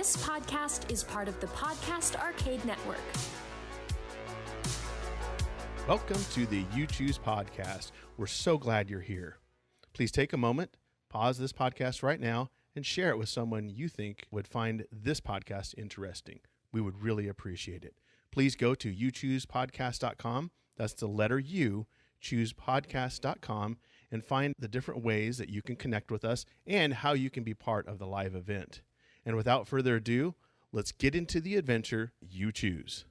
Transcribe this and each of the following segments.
This podcast is part of the Podcast Arcade Network. Welcome to the You Choose podcast. We're so glad you're here. Please take a moment, pause this podcast right now, and share it with someone you think would find this podcast interesting. We would really appreciate it. Please go to youchoosepodcast.com. That's the letter U, choosepodcast.com, and find the different ways that you can connect with us and how you can be part of the live event. And without further ado, let's get into the adventure you choose.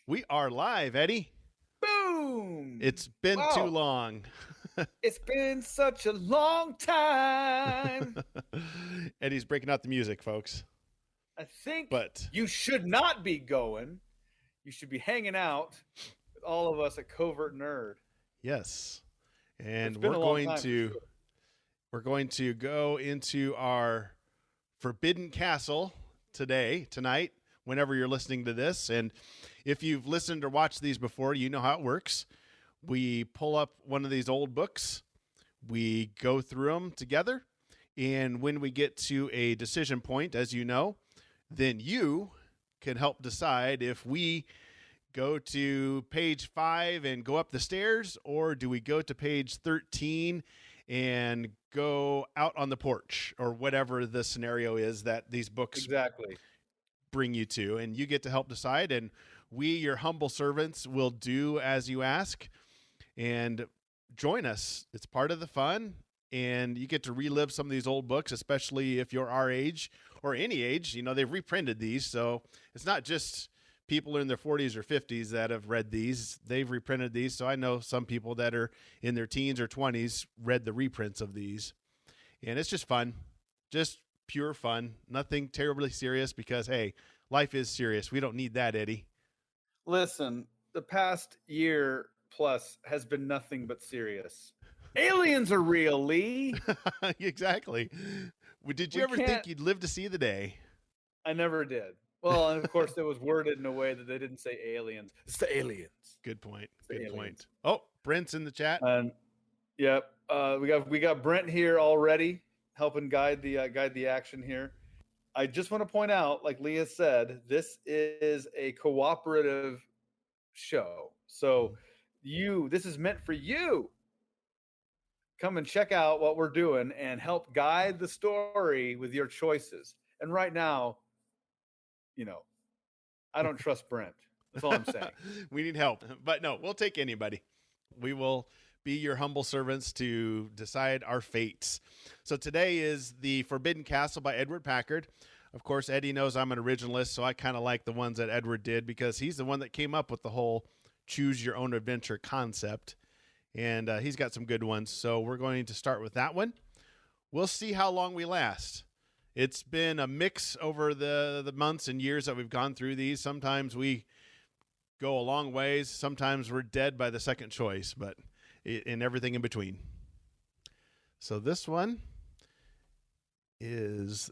We are live, Eddie. Boom! It's been too long. It's been such a long time. Eddie's breaking out the music, folks. I think But you should not be going. You should be hanging out with all of us at Covert Nerd. yes. And It's been we're a long going time, to for sure. we're going to go into our Forbidden Castle tonight, whenever you're listening to this. And if you've listened or watched these before, you know how it works. We pull up one of these old books, we go through them together, and when we get to a decision point, as you know, then you can help decide if we go to page 5 and go up the stairs, or do we go to page 13 and go out on the porch, or whatever the scenario is that these books Exactly. bring you to. And you get to help decide, and we, your humble servants, will do as you ask. And join us. It's part of the fun, and you get to relive some of these old books, especially if you're our age or any age. You know, they've reprinted these, so it's not just people in their 40s or 50s that have read these. They've reprinted these, so I know some people that are in their teens or 20s read the reprints of these. And it's just fun, just pure fun, nothing terribly serious, because, hey, life is serious. We don't need that, Eddie. Listen, the past year plus has been nothing but serious. Aliens are real, Lee. Exactly. Did you We ever think can't- you'd live to see the day? I never did. Well, and of course, it was worded in a way that they didn't say aliens. It's the aliens. Good point. The Good aliens. point. Oh, Brent's in the chat. And yep, we got Brent here already, helping guide the action here. I just want to point out, like Leah said, this is a cooperative show. So this is meant for you. Come and check out what we're doing and help guide the story with your choices. And right now, I don't trust Brent. That's all I'm saying. We need help. But no, we'll take anybody. We will be your humble servants to decide our fates. So today is The Forbidden Castle by Edward Packard. Of course, Eddie knows I'm an originalist, so I kind of like the ones that Edward did, because he's the one that came up with the whole choose your own adventure concept. And he's got some good ones. So we're going to start with that one. We'll see how long we last. It's been a mix over the months and years that we've gone through these. Sometimes we go a long ways. Sometimes we're dead by the second choice, but and everything in between. So this one is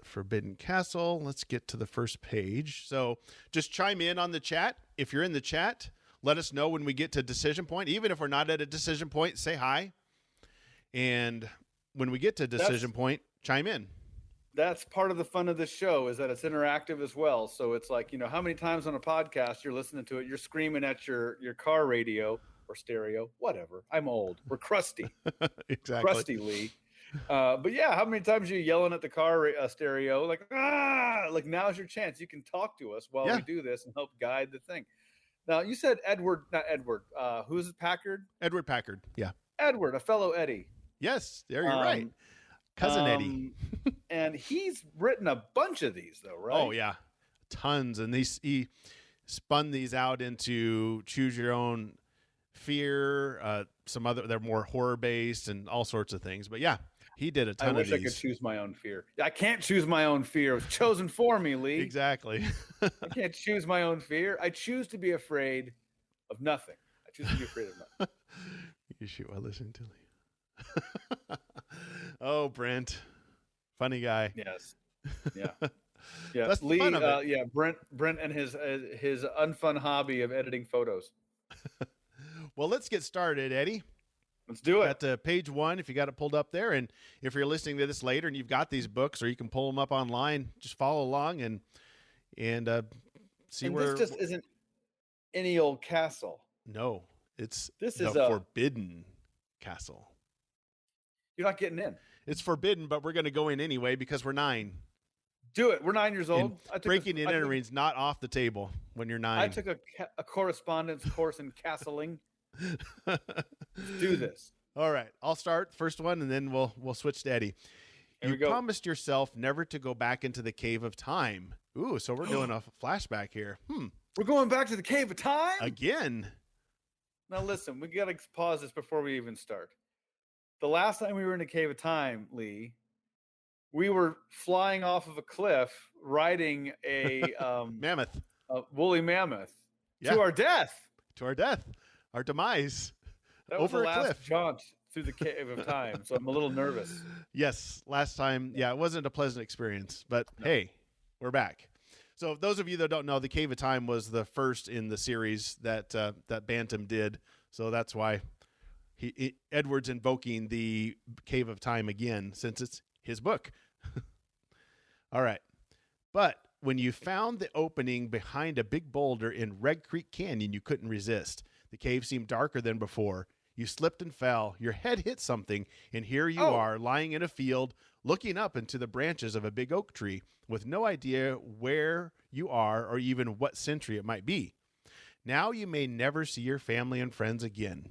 Forbidden Castle. Let's get to the first page. So just chime in on the chat. If you're in the chat, let us know when we get to decision point. Even if we're not at a decision point, say hi. And when we get to decision point, chime in. That's part of the fun of this show, is that it's interactive as well. So it's like, how many times on a podcast you're listening to it, you're screaming at your car radio or stereo, whatever. I'm old. We're crusty. Exactly. Crusty, Lee. But yeah, how many times are you yelling at the car stereo? Like now's your chance. You can talk to us while we do this and help guide the thing. Now, you said not Edward. Who's it, Packard? Edward Packard. Yeah. Edward, a fellow Eddie. Yes, there you're right. Cousin Eddie. And he's written a bunch of these, though, right? Oh, yeah. Tons. And he spun these out into choose your own fear, some other, they're more horror-based and all sorts of things. But yeah, he did a ton of these. I wish I could choose my own fear. I can't choose my own fear. It was chosen for me, Lee. Exactly. I can't choose my own fear. I choose to be afraid of nothing. I choose to be afraid of nothing. You shoot while listening to Lee. Oh, Brent. Funny guy. Yes. Yeah. Yeah. That's the Lee, fun of it. yeah, Brent and his unfun hobby of editing photos. Well, let's get started, Eddie. Let's do it. Got to page 1 if you got it pulled up there. And if you're listening to this later and you've got these books, or you can pull them up online, just follow along and see and where. This just isn't any old castle. No, it's this the is a forbidden castle. You're not getting in. It's forbidden, but we're going to go in anyway because we're 9. Do it. We're 9 years old. Breaking and entering's not off the table when you're 9. I took a correspondence course in castling. Let's do this. All right, I'll start first one, and then we'll switch to Eddie. You promised yourself never to go back into the cave of time. Ooh, so we're doing a flashback here. We're going back to the cave of time again. Now listen, we got to pause this before we even start. The last time we were in the cave of time, Lee, we were flying off of a cliff, riding a mammoth, a woolly mammoth, to our death. To our death, our demise. That was the last jaunt through the cave of time, so I'm a little nervous. Yes, last time, it wasn't a pleasant experience, but hey, we're back. So those of you that don't know, the Cave of Time was the first in the series that Bantam did, so that's why Edward's invoking the Cave of Time again, since it's his book. All right. But when you found the opening behind a big boulder in Red Creek Canyon, you couldn't resist. The cave seemed darker than before. You slipped and fell. Your head hit something, and here you are, lying in a field, looking up into the branches of a big oak tree, with no idea where you are or even what century it might be. Now you may never see your family and friends again.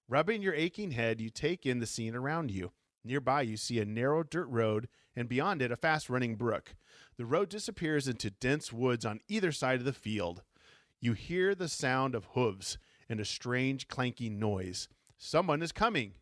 Rubbing your aching head, you take in the scene around you. Nearby, you see a narrow dirt road, and beyond it, a fast-running brook. The road disappears into dense woods on either side of the field. You hear the sound of hooves and a strange clanking noise. Someone is coming.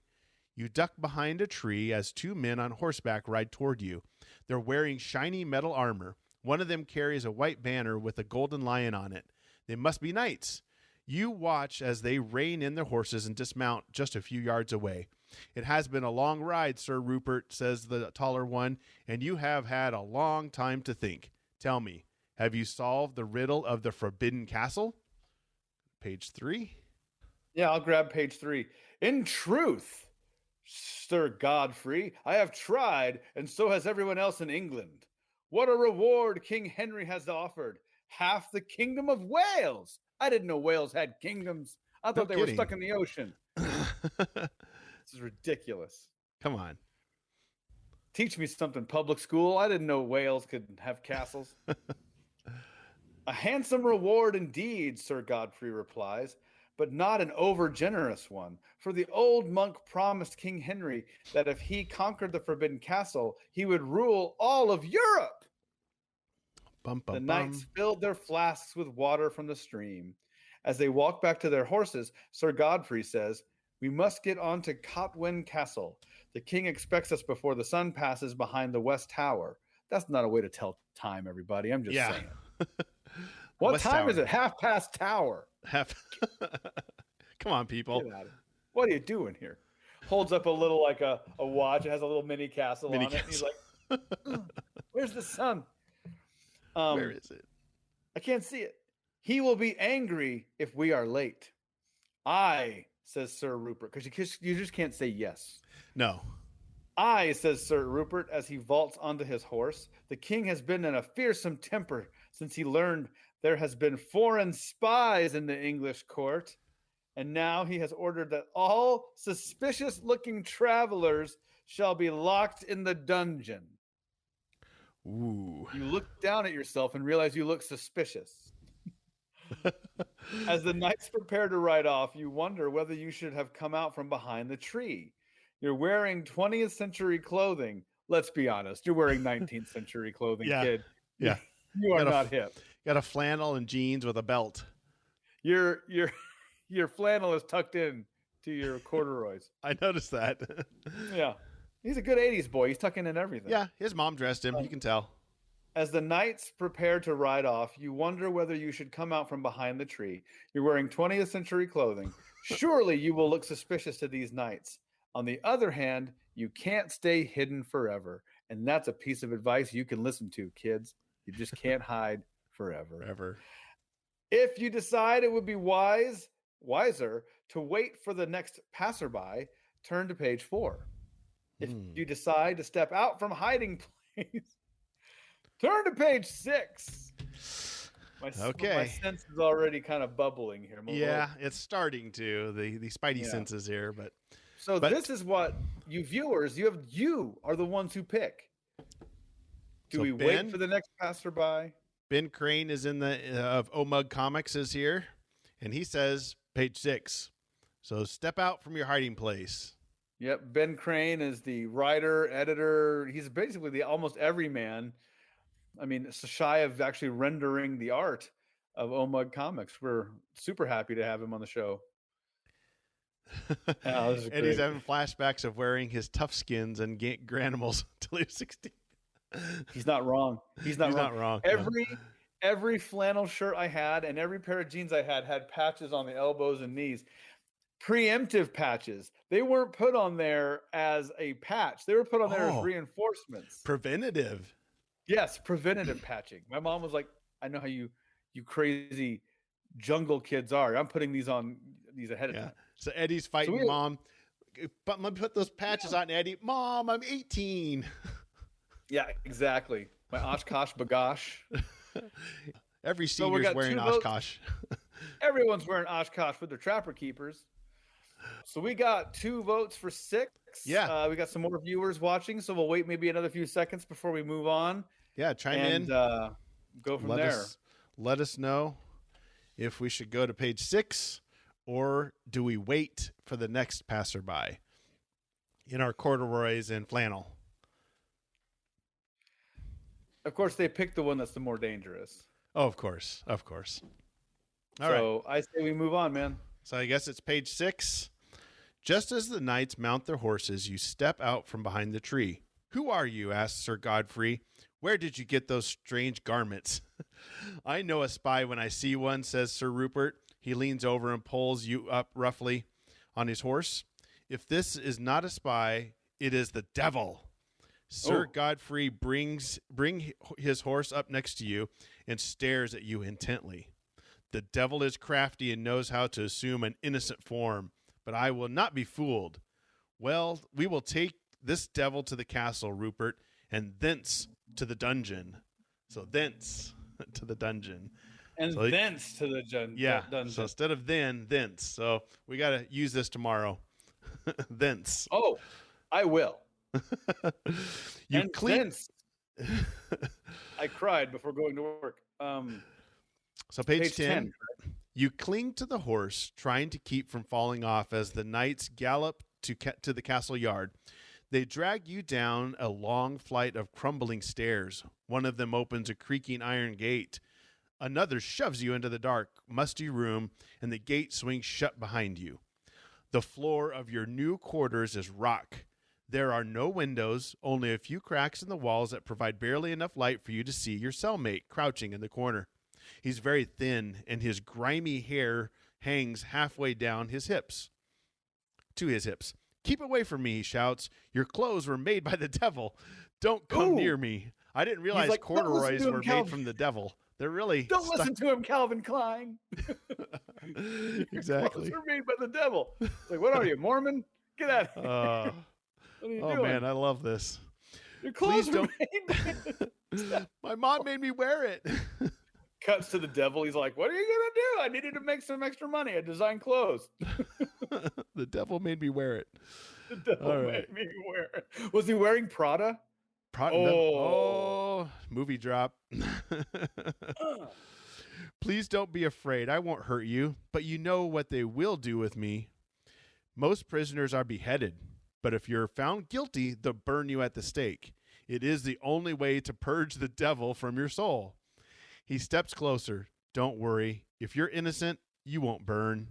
You duck behind a tree as 2 men on horseback ride toward you. They're wearing shiny metal armor. One of them carries a white banner with a golden lion on it. They must be knights. You watch as they rein in their horses and dismount just a few yards away. It has been a long ride, Sir Rupert, says the taller one, and you have had a long time to think. Tell me, have you solved the riddle of the Forbidden Castle? Page 3. Yeah, I'll grab page 3. In truth, Sir Godfrey, I have tried, and so has everyone else in England. What a reward King Henry has offered. Half the kingdom of Wales. I didn't know Wales had kingdoms. I thought they were stuck in the ocean. This is ridiculous. Come on. Teach me something, public school. I didn't know Wales could have castles. A handsome reward indeed, Sir Godfrey replies, but not an over-generous one. For the old monk promised King Henry that if he conquered the Forbidden Castle, he would rule all of Europe. The knights filled their flasks with water from the stream. As they walk back to their horses, Sir Godfrey says, we must get on to Cotwin Castle. The king expects us before the sun passes behind the West Tower. That's not a way to tell time, everybody. I'm just saying. What West time Tower. is it? 1/2 tower. Come on, people. What are you doing here? Holds up a little, like a watch. It has a little mini castle on it. And he's like, where's the sun? Where is it? I can't see it. He will be angry if we are late. I, says Sir Rupert, because you just can't say yes. No. I, says Sir Rupert, as he vaults onto his horse. The king has been in a fearsome temper since he learned there has been foreign spies in the English court. And now he has ordered that all suspicious-looking travelers shall be locked in the dungeon. Ooh. You look down at yourself and realize you look suspicious. As the knights prepare to ride off, you wonder whether you should have come out from behind the tree. You're wearing 20th century clothing. Let's be honest. You're wearing 19th century clothing, kid. Yeah. You are not hip. Got a flannel and jeans with a belt. Your flannel is tucked in to your corduroys. I noticed that. Yeah. He's a good 80s boy. He's tucking in everything. Yeah, his mom dressed him. You can tell. As the knights prepare to ride off, you wonder whether you should come out from behind the tree. You're wearing 20th century clothing. Surely you will look suspicious to these knights. On the other hand, you can't stay hidden forever. And that's a piece of advice you can listen to, kids. You just can't hide forever. If you decide it would be wiser to wait for the next passerby, turn to page 4. If you decide to step out from hiding place, turn to page 6. My sense is already kind of bubbling here. Yeah, it's starting to the spidey senses here, but this is what you viewers, you are the ones who pick. Do we wait for the next passerby? Ben Crane is in the of Omug Comics is here, and he says page 6. So step out from your hiding place. Yep, Ben Crane is the writer, editor. He's basically the almost everyman. I mean, shy of actually rendering the art of Omug Comics. We're super happy to have him on the show. And he's having flashbacks of wearing his tough skins and Granimals until he was 16. He's not wrong. He's not wrong. Every flannel shirt I had and every pair of jeans I had patches on the elbows and knees. Preemptive patches. They weren't put on there as a patch. They were put on there as reinforcements. Preventative. Yes, preventative patching. My mom was like, I know how you crazy jungle kids are. I'm putting these on ahead of time. So Eddie's fighting Mom. But let me put those patches on, Eddie. Mom, I'm 18. Yeah, exactly. My Oshkosh bagosh. Every senior's wearing Oshkosh. Everyone's wearing Oshkosh with their trapper keepers. So we got 2 votes for 6. Yeah. We got some more viewers watching, so we'll wait maybe another few seconds before we move on. Yeah, chime in. Go from there. Let us know if we should go to page 6 or do we wait for the next passerby in our corduroys and flannel. Of course, they picked the one that's the more dangerous. Oh, of course. All right. So I say we move on, man. So I guess it's page 6. Just as the knights mount their horses, you step out from behind the tree. Who are you? Asked Sir Godfrey. Where did you get those strange garments? I know a spy when I see one, says Sir Rupert. He leans over and pulls you up roughly on his horse. If this is not a spy, it is the devil. Sir Godfrey bring his horse up next to you and stares at you intently. The devil is crafty and knows how to assume an innocent form, but I will not be fooled. Well, we will take this devil to the castle, Rupert, and thence to the dungeon. So thence to the dungeon. And so thence to the dungeon. Yeah, so instead of thence. So we got to use this tomorrow. Thence. Oh, I will. Thence. I cried before going to work. So page 10. You cling to the horse, trying to keep from falling off as the knights gallop to the castle yard. They drag you down a long flight of crumbling stairs. One of them opens a creaking iron gate. Another shoves you into the dark, musty room, and the gate swings shut behind you. The floor of your new quarters is rock. There are no windows, only a few cracks in the walls that provide barely enough light for you to see your cellmate crouching in the corner. He's very thin, and his grimy hair hangs halfway down to his hips. Keep away from me, he shouts. Your clothes were made by the devil. Don't come near me. I didn't realize corduroys were made from the devil. They're really... Don't listen to him, Calvin Klein. Exactly. Your clothes were made by the devil. It's like, what are you, Mormon? Get out of here. What are you doing? Man, I love this. Your clothes were made by the devil. My mom made me wear it. Cuts to the devil. He's like, what are you going to do? I needed to make some extra money. I designed clothes. The devil made me wear it. The devil made me wear it. Was he wearing Prada? Movie drop. Please don't be afraid. I won't hurt you, but you know what they will do with me. Most prisoners are beheaded, but if you're found guilty, they'll burn you at the stake. It is the only way to purge the devil from your soul. He steps closer. Don't worry. If you're innocent, you won't burn.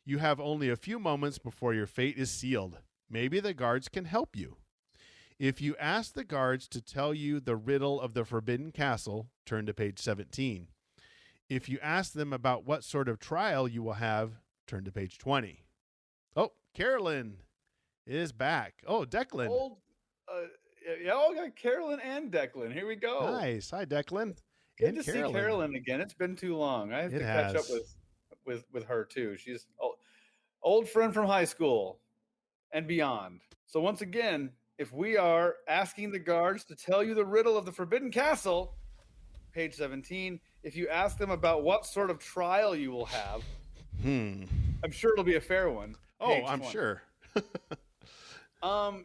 You have only a few moments before your fate is sealed. Maybe the guards can help you. If you ask the guards to tell you the riddle of the Forbidden Castle, turn to page 17. If you ask them about what sort of trial you will have, turn to page 20. Oh, Carolyn is back. Oh, Declan. I got Carolyn and Declan. Here we go. Nice. Hi, Declan. Good to see Carolyn again. It's been too long. I have to catch up with her too. She's old friend from high school. and beyond. So once again, if we are asking the guards to tell you the riddle of the Forbidden Castle, page 17, if you ask them about what sort of trial you will have, I'm sure it'll be a fair one. Oh, I'm 20. Sure.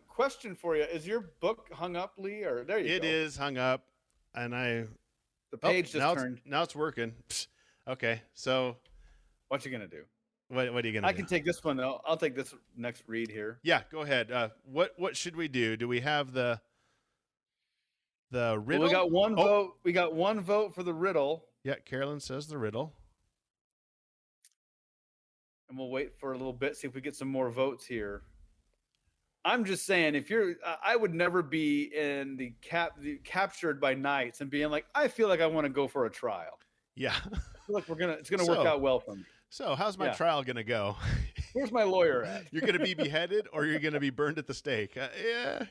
Question for you. Is your book hung up, Lee? Or there you go. It is hung up, and the page just turned. Now it's working. Okay, so what you gonna do? What are you gonna do? I can take this one though. I'll take this next read here. Yeah, go ahead. What should we do? Do we have the riddle? Well, we got one vote. We got one vote for the riddle. Yeah, Carolyn says the riddle. And we'll wait for a little bit, see if we get some more votes here. I'm just saying, I would never be in the captured by knights and being like, I feel like I want to go for a trial. Yeah, I feel like it's gonna work out well for me. So, how's my trial gonna go? Where's my lawyer at? You're gonna be beheaded, or you're gonna be burned at the stake? Yeah,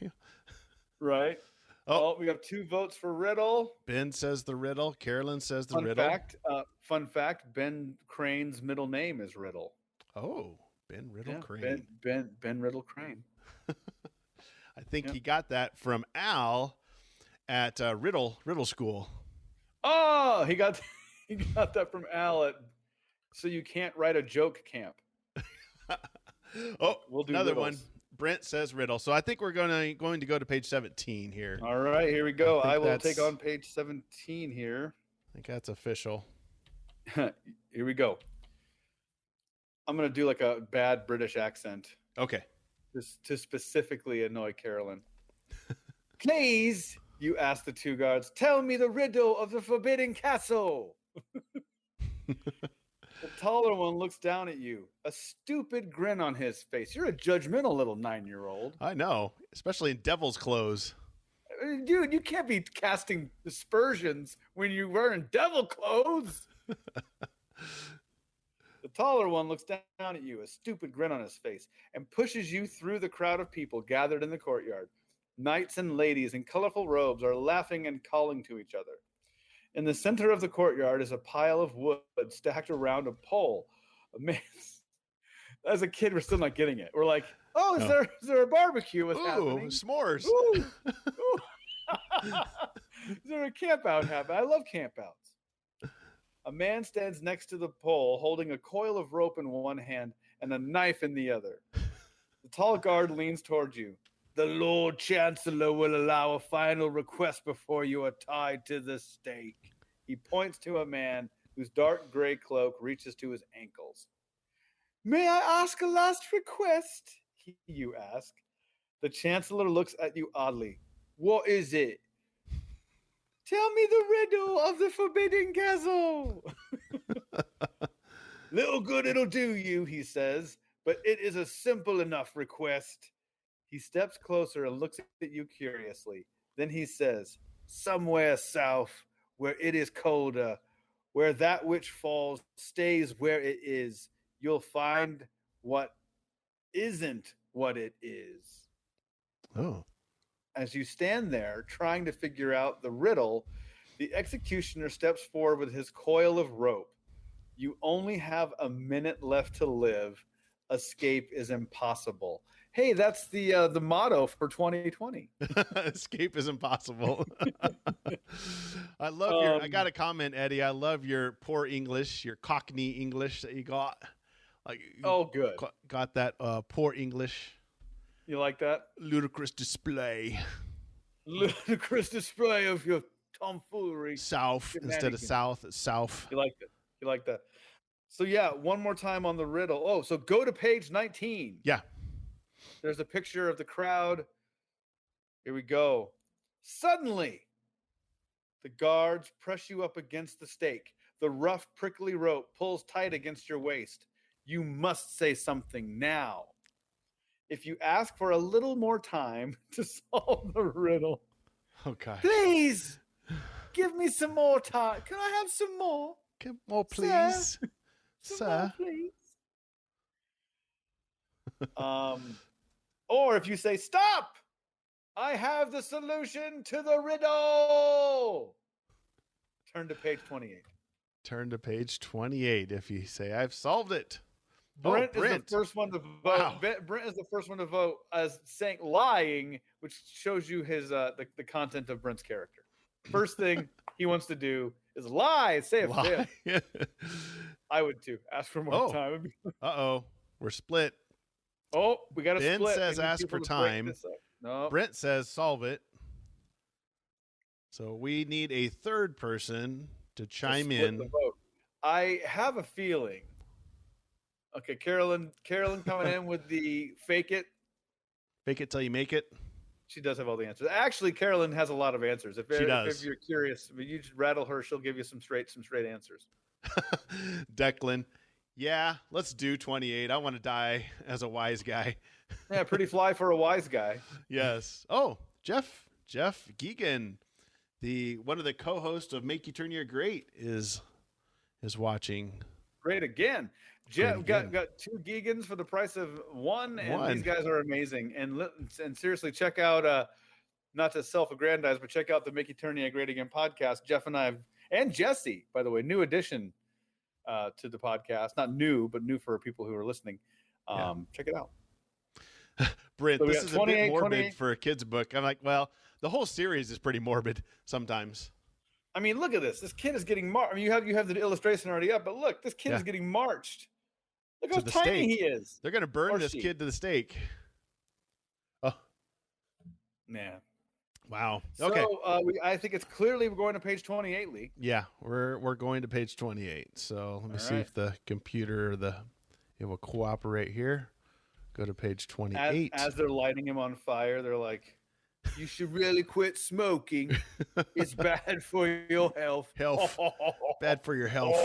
right. Oh, we have 2 votes for riddle. Ben says the riddle. Carolyn says the riddle. Fun fact: Ben Crane's middle name is Riddle. Oh, Ben Riddle Crane. Ben Riddle Crane. I think he got that from Al at Riddle School. Oh, he got that from Al at So You Can't Write a Joke Camp. We'll do another riddles. One. Brent says riddle. So I think we're going to go to page 17 here. All right, here we go. I will take on page 17 here. I think that's official. Here we go. I'm going to do like a bad British accent. Okay. Just to specifically annoy Carolyn. Please, you ask the 2 guards, tell me the riddle of the Forbidden Castle. The taller one looks down at you, a stupid grin on his face. You're a judgmental little 9-year-old. I know, especially in devil's clothes. Dude, you can't be casting aspersions when you're wearing devil clothes. The taller one looks down at you, a stupid grin on his face, and pushes you through the crowd of people gathered in the courtyard. Knights and ladies in colorful robes are laughing and calling to each other. In the center of the courtyard is a pile of wood stacked around a pole. As a kid, we're still not getting it. We're like, is there a barbecue? What's happening? S'mores. Ooh. Is there a camp out happening? I love camp outs. A man stands next to the pole holding a coil of rope in one hand and a knife in the other. The tall guard leans towards you. The Lord Chancellor will allow a final request before you are tied to the stake. He points to a man whose dark gray cloak reaches to his ankles. May I ask a last request? You ask. The Chancellor looks at you oddly. What is it? Tell me the riddle of the Forbidden Castle. Little good it'll do you, he says, but it is a simple enough request. He steps closer and looks at you curiously. Then he says, somewhere south, where it is colder, where that which falls stays where it is, you'll find what isn't what it is. Oh. As you stand there trying to figure out the riddle, the executioner steps forward with his coil of rope. You only have a minute left to live. Escape is impossible. Hey, that's the motto for 2020. Escape is impossible. I love I got a comment, Eddie. I love your poor English, your Cockney English that you got. Good. Got that poor English. You like that? Ludicrous display. Ludicrous display of your tomfoolery. South instead of south. South. You like it. You like that. So yeah, one more time on the riddle. Oh, so go to page 19. Yeah. There's a picture of the crowd. Here we go. Suddenly, the guards press you up against the stake. The rough, prickly rope pulls tight against your waist. You must say something now. If you ask for a little more time to solve the riddle. Oh, God. Please, give me some more time. Can I have some more? Give more, please. Sir. More, please. Or if you say, stop, I have the solution to the riddle. Turn to page 28. Turn to page 28 if you say, I've solved it. Brent is Brent. the first one to vote. Wow. Brent is the first one to vote as saying lying, which shows you his the content of Brent's character. First thing he wants to do is lie and say a fib. I would too. Ask for more time. Uh-oh. We're split. Oh, we got to Ben split. says ask for time. No. Brent says solve it. So we need a third person to chime in. The vote. I have a feeling. Okay, Carolyn coming in with the fake it. Fake it till you make it. She does have all the answers. Actually, Carolyn has a lot of answers. If you're curious, I mean, you just rattle her, she'll give you some straight answers. Declan, yeah, let's do 28. I want to die as a wise guy. Yeah, pretty fly for a wise guy. Yes. Oh, Jeff Geegan, one of the co-hosts of Make Eternia Great is watching. Great again. Jeff got 2 Geegans for the price of one, and these guys are amazing. And seriously, check out not to self-aggrandize, but check out the Make Eternia Great Again podcast. Jeff and I and Jesse, by the way, new addition to the podcast. Not new, but new for people who are listening. Check it out. Brent, so this is a bit morbid for a kid's book. I'm like, well, the whole series is pretty morbid sometimes. I mean, look at this. This kid is getting marched. I mean, you have the illustration already up, but look, this kid is getting marched. Look how tiny he is. They're going to burn this kid to the stake. Oh, man. Wow. Okay. So I think it's clearly we're going to page 28, Lee. Yeah, we're going to page 28. So let me see if the computer it will cooperate here. Go to page 28. As they're lighting him on fire, they're like, "You should really quit smoking. It's bad for your health. Bad for your health."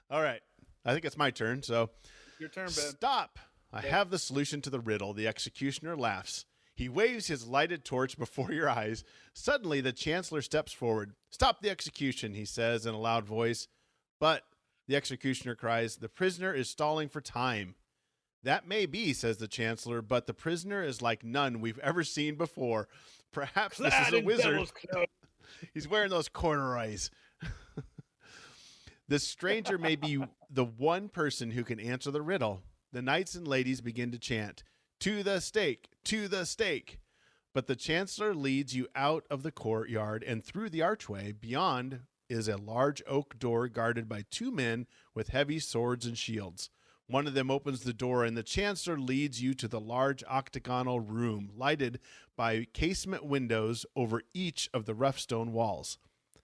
All right. I think it's my turn. So your turn, Ben. Stop. I have the solution to the riddle. The executioner laughs. He waves his lighted torch before your eyes. Suddenly, the chancellor steps forward. "Stop the execution," he says in a loud voice. But the executioner cries, "The prisoner is stalling for time." "That may be," says the chancellor, "but the prisoner is like none we've ever seen before. Perhaps this is a wizard." He's wearing those corduroys. "This stranger may be the one person who can answer the riddle." The knights and ladies begin to chant, "To the stake, to the stake." But the chancellor leads you out of the courtyard and through the archway. Beyond is a large oak door guarded by 2 men with heavy swords and shields. One of them opens the door, and the chancellor leads you to the large octagonal room, lighted by casement windows over each of the rough stone walls.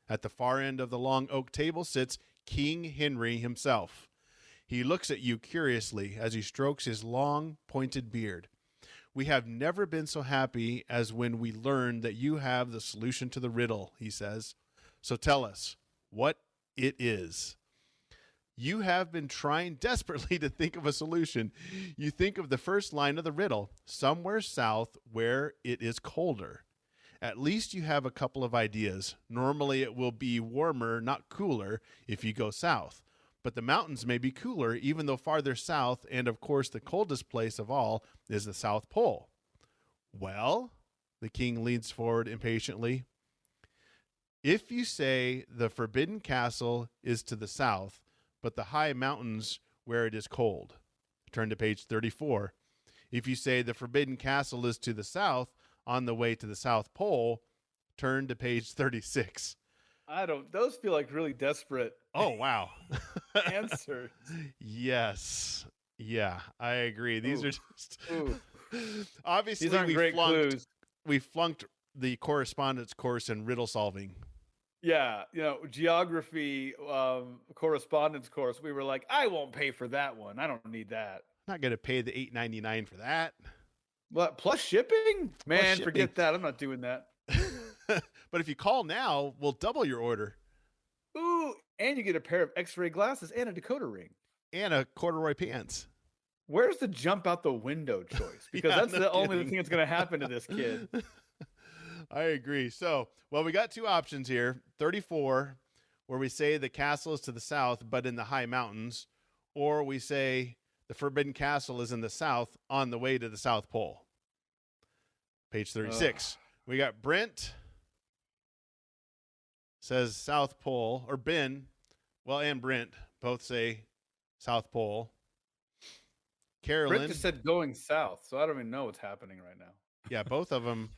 At the far end of the long oak table sits King Henry himself. He looks at you curiously as he strokes his long, pointed beard. "We have never been so happy as when we learned that you have the solution to the riddle," he says. "So tell us what it is." You have been trying desperately to think of a solution. You think of the first line of the riddle, "Somewhere south where it is colder." At least you have a couple of ideas. Normally it will be warmer, not cooler, if you go south. But the mountains may be cooler, even though farther south, and of course the coldest place of all is the South Pole. "Well," the king leans forward impatiently, "if you say the forbidden castle is to the south, but the high mountains where it is cold." Turn to page 34. "If you say the forbidden castle is to the south, on the way to the South Pole," turn to page 36. Those feel like really desperate. Oh, wow. Answers. Yes. Yeah, I agree. These are just obviously these aren't great clues. We flunked the correspondence course in riddle solving. Yeah, geography correspondence course. We were like, I won't pay for that one. I don't need that. Not going to pay the $8.99 for that. What, plus shipping? Man, forget that. I'm not doing that. But if you call now, we'll double your order. Ooh, and you get a pair of X-ray glasses and a decoder ring. And a corduroy pants. Where's the jump out the window choice? Because that's the only thing that's going to happen to this kid. I agree. So, we got 2 options here. 34, where we say the castle is to the south, but in the high mountains. Or we say the forbidden castle is in the south on the way to the South Pole. Page 36. We got Brent says South Pole, or Ben, and Brent both say South Pole. Carolyn. Brent just said going south, so I don't even know what's happening right now. Yeah, both of them.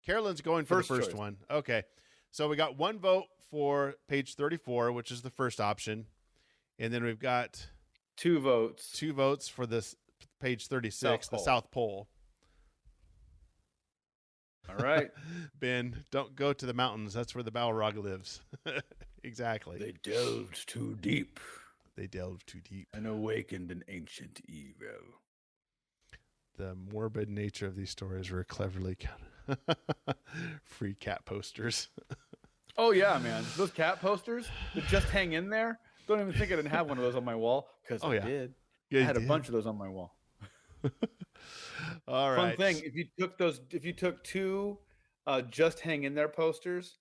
Carolyn's going for the first choice. one. Okay. So we got one vote for page 34, which is the first option. And then we've got 2 votes. 2 votes for this page 36, the South Pole. All right. Ben, don't go to the mountains. That's where the Balrog lives. Exactly. They delved too deep. They delved too deep. And awakened an ancient evil. The morbid nature of these stories were cleverly counted. Free cat posters. Oh, yeah, man. Those cat posters that just hang in there. Don't even think I didn't have one of those on my wall, because I did. Yeah, I had a bunch of those on my wall. All right. Fun thing, if you took 2 just hang in there posters,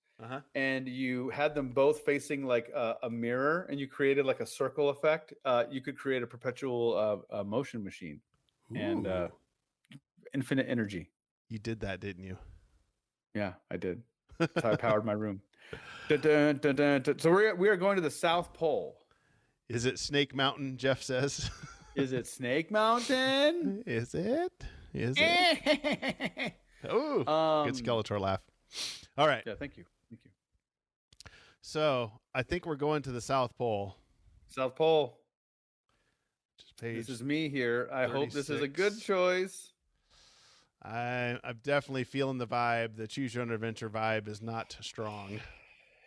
and you had them both facing like a mirror, and you created like a circle effect, you could create a perpetual motion machine. Ooh. And infinite energy. You did that, didn't you? Yeah, I did. That's how I powered my room. Dun, dun, dun, dun, dun. So we are going to the South Pole. Is it Snake Mountain, Jeff says? Is it Snake Mountain? Is it? Is it? Oh, good Skeletor laugh. All right. Yeah, thank you. Thank you. So I think we're going to the South Pole. South Pole. This is me here. I 36. hope this is a good choice. I'm definitely feeling the vibe. The Choose Your Own Adventure vibe is not strong.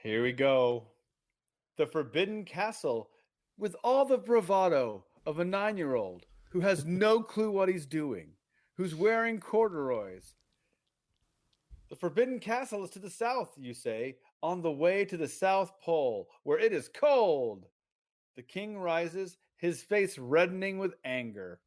Here we go. The Forbidden Castle, with all the bravado of a 9-year-old who has no clue what he's doing, who's wearing corduroys. The Forbidden Castle is to the south, you say, on the way to the South Pole, where it is cold. The king rises, his face reddening with anger.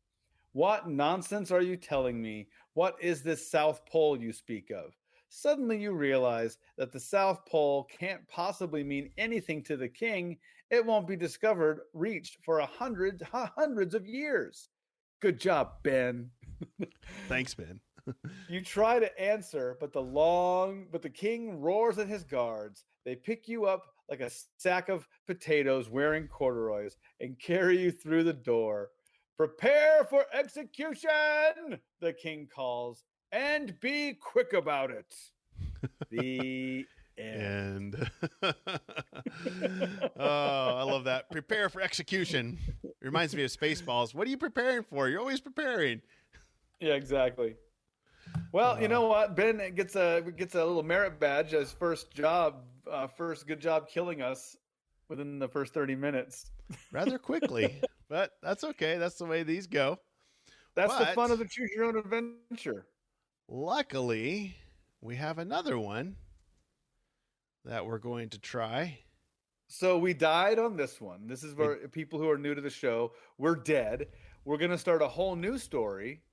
What nonsense are you telling me? What is this South Pole you speak of? Suddenly you realize that the South Pole can't possibly mean anything to the king. It won't be discovered, reached for hundreds of years. Good job, Ben. Thanks, Ben. You try to answer, but the king roars at his guards. They pick you up like a sack of potatoes wearing corduroys and carry you through the door. Prepare for execution, the king calls, and be quick about it. The end. Oh, I love that. Prepare for execution. Reminds me of Spaceballs. What are you preparing for? You're always preparing. Yeah, exactly. Well, you know what? Ben gets a little merit badge as first good job killing us within the first 30 minutes. Rather quickly, but that's okay. That's the way these go. That's the fun of the Choose Your Own Adventure. Luckily, we have another one that we're going to try. So we died on this one. This is where people who are new to the show, we're dead. We're going to start a whole new story,